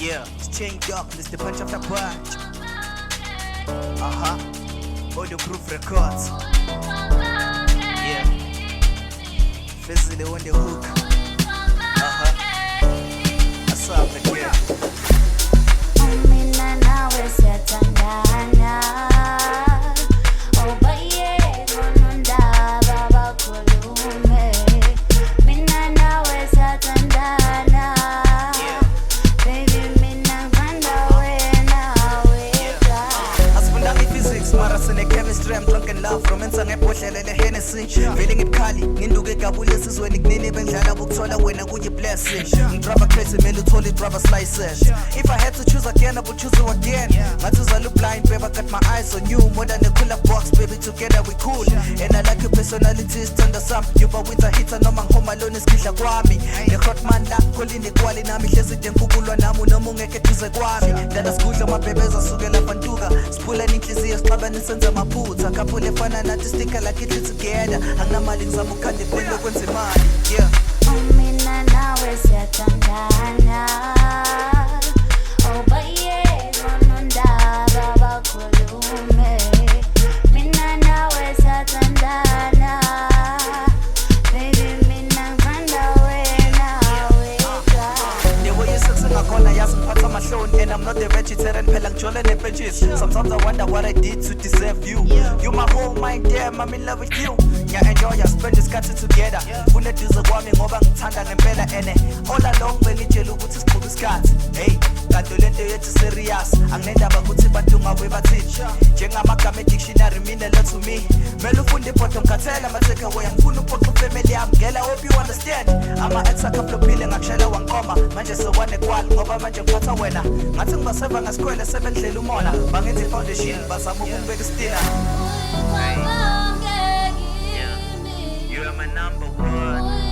Yeah, it's Chain Darkness, the punch of the punch. Audio Proof Records. Yeah, Fizzle on the hook. What's up, the kid? Chemistry, I'm drunk in love. Romance ngephohlelele Hennessy. Feeling ibukhali, nginduke gabule esizweni kunini bengidlala ukuthola wena kuyi blessing. Ngidraba crazy mele uthole driver license. If I had to choose again, I would choose you again. Ngathi uzalo blind, babe, I got my eyes on you. More than a cooler box, baby, together we cool. And I like your personality, stand some. You ba winter hitter noma ngihoma alone iskidla kwami. The hot man la kolini kwali nami hlezi denkukulwa nami noma ungeke duze kwami. Dala skudla mabebeza sukela fantuka. Sipula inhliziyo sixabana senza maphutha. Couple efana nathi sticker like it together. Anginamali ngizama ukhande phela kwenze imali. Yeah. Mina nawe siyathandana. Oh baye nonondaba bakhulume. Mina nawe siyathandana. Baby mina ngithanda wena weka. The way you sexing ngakhona yazi ngiphatha amahloni. And I'm not a vegetarian phela ngijole ne-veggies. Sometimes I wonder what I did to deserve you. You my whole mind, damn, I'm in love with you. Yeah, enjoy ya, spend this cut together. Uneduze kwami ngoba ngithanda ngempela ene. All along bengitshela ukuthi siqhube isikhathi. Hey, kanti lento yethu serious. Anginendaba ukuthi bantu ngawe bathini. Njengamagama e-dictionary mean a lot to me. Mele ufunde ibhodo ngikhathela ama-take away. Angifuni uphoqa ifamily yami, girl, I hope you understand. Ama-ex akaplophile ngakushela wangikoma. Manje sewane kwali ngoba manje ngiphatha wena. Ngathi ngibaseva ngasikhwele sebendlela umona. Bangenza i-foundation, bazama ukungibeka istina. You are my number one.